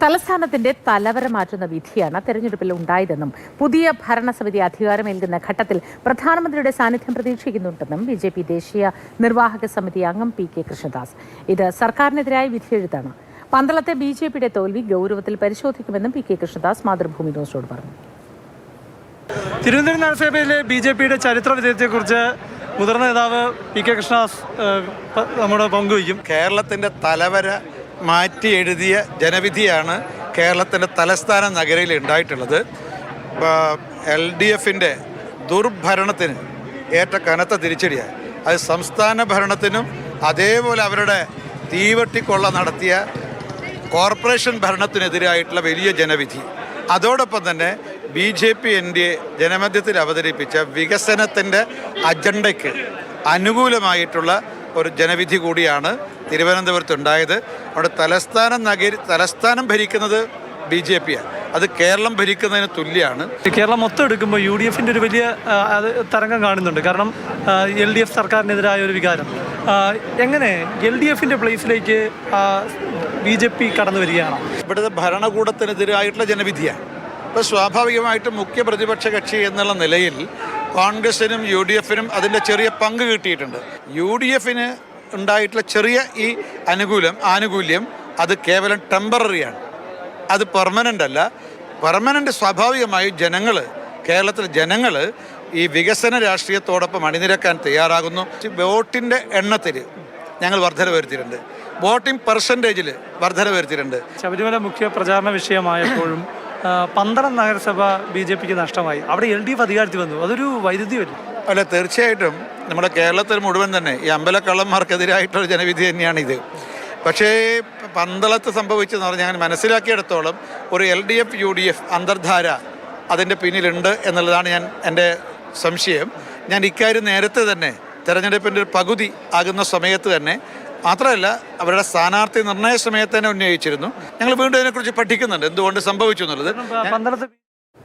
തലസ്ഥാനത്തിന്റെ തലവര മാറ്റുന്ന വിധിയാണ് തെരഞ്ഞെടുപ്പിൽ ഉണ്ടായതെന്നും പുതിയ ഭരണസമിതി അധികാരമേൽക്കുന്ന ഘട്ടത്തിൽ പ്രധാനമന്ത്രിയുടെ സാന്നിധ്യം പ്രതീക്ഷിക്കുന്നുണ്ടെന്നും ബി.ജെ.പി. ദേശീയ നിർവാഹക സമിതി അംഗം പി.കെ. കൃഷ്ണദാസ്. ഇത് സർക്കാരിനെതിരായ വിധിയെഴുത്താണ്. പന്തളത്തെ ബി.ജെ.പിയുടെ തോൽവി ഗൗരവത്തിൽ പരിശോധിക്കുമെന്നും പി.കെ. കൃഷ്ണദാസ് മാതൃഭൂമി ന്യൂസിനോട് പറഞ്ഞു. തിരുവനന്തപുരം നഗരസഭയിലെ ബി.ജെ.പിയുടെ ചരിത്ര വിജയത്തെക്കുറിച്ച് മുതിർന്ന നേതാവ് പി.കെ. കൃഷ്ണദാസ് നമ്മുടെ പങ്കുവയ്ക്കും. കേരളത്തിൻ്റെ തലവര മാറ്റി എഴുതിയ ജനവിധിയാണ് കേരളത്തിൻ്റെ തലസ്ഥാന നഗരയിൽ ഉണ്ടായിട്ടുള്ളത്. LDFിൻ്റെ ദുർഭരണത്തിന് ഏറ്റ കനത്ത തിരിച്ചടിയാണ്. അത് സംസ്ഥാന ഭരണത്തിനും അതേപോലെ അവരുടെ തീവട്ടിക്കൊള്ള നടത്തിയ കോർപ്പറേഷൻ ഭരണത്തിനെതിരായിട്ടുള്ള വലിയ ജനവിധി. അതോടൊപ്പം തന്നെ BJP NDA ജനമധ്യത്തിൽ അവതരിപ്പിച്ച വികസനത്തിൻ്റെ അജണ്ടയ്ക്ക് അനുകൂലമായിട്ടുള്ള ഒരു ജനവിധി കൂടിയാണ് തിരുവനന്തപുരത്ത് ഉണ്ടായത്. അവിടെ തലസ്ഥാനം ഭരിക്കുന്നത് BJP-യാണ്. അത് കേരളം ഭരിക്കുന്നതിന് തുല്യമാണ്. കേരളം മൊത്തം എടുക്കുമ്പോൾ UDFിൻ്റെ ഒരു വലിയ തരംഗം കാണുന്നുണ്ട്. കാരണം LDF സർക്കാരിനെതിരായ ഒരു വികാരം. എങ്ങനെ LDFിൻ്റെ പ്ലേസിലേക്ക് BJP കടന്നു വരികയാണ്? ഇവിടുത്തെ ഭരണകൂടത്തിനെതിരായിട്ടുള്ള ജനവിധിയാണ്. ഇപ്പോൾ സ്വാഭാവികമായിട്ടും മുഖ്യ പ്രതിപക്ഷ കക്ഷി എന്നുള്ള നിലയിൽ കോൺഗ്രസിനും UDFിനും അതിൻ്റെ ചെറിയ പങ്ക് കിട്ടിയിട്ടുണ്ട്. UDFിന് ഉണ്ടായിട്ടുള്ള ചെറിയ ഈ ആനുകൂല്യം അത് കേവലം ടെമ്പററിയാണ്, അത് പെർമനൻ്റ് അല്ല. പെർമനൻ്റ് സ്വാഭാവികമായും കേരളത്തിലെ ജനങ്ങൾ ഈ വികസന രാഷ്ട്രീയത്തോടൊപ്പം അണിനിരക്കാൻ തയ്യാറാകുന്നു. വോട്ടിൻ്റെ എണ്ണത്തിൽ ഞങ്ങൾ വർധന വരുത്തിയിട്ടുണ്ട്, വോട്ടിംഗ് പെർസെൻറ്റേജിൽ വർധന വരുത്തിയിട്ടുണ്ട്. ശബരിമല മുഖ്യ പ്രചാരണ വിഷയമായപ്പോഴും പന്തളം നഗരസഭ BJPക്ക് നഷ്ടമായി. അവിടെ LDF അധികാരത്തിൽ വന്നു. അതൊരു വൈരുദ്ധ്യം വരും. അല്ല, തീർച്ചയായിട്ടും നമ്മുടെ കേരളത്തിൽ മുഴുവൻ തന്നെ ഈ അമ്പലക്കള്ളന്മാർക്കെതിരായിട്ടുള്ള ജനവിധി തന്നെയാണിത്. പക്ഷേ പന്തളത്ത് സംഭവിച്ചെന്ന് പറഞ്ഞാൽ ഞാൻ മനസ്സിലാക്കിയിടത്തോളം ഒരു LDF UDF അന്തർധാര അതിൻ്റെ പിന്നിലുണ്ട് എന്നുള്ളതാണ് എൻ്റെ സംശയം. ഞാൻ ഇക്കാര്യം നേരത്തെ തന്നെ തെരഞ്ഞെടുപ്പിൻ്റെ ഒരു പകുതി ആകുന്ന സമയത്ത് തന്നെ, മാത്രമല്ല അവരുടെ സ്ഥാനാർത്ഥി നിർണയ സമയത്ത് തന്നെ ഉന്നയിച്ചിരുന്നു. ഞങ്ങൾ വീണ്ടും ഇതിനെക്കുറിച്ച് പഠിക്കുന്നുണ്ട്, എന്തുകൊണ്ട് സംഭവിച്ചു എന്നുള്ളത്.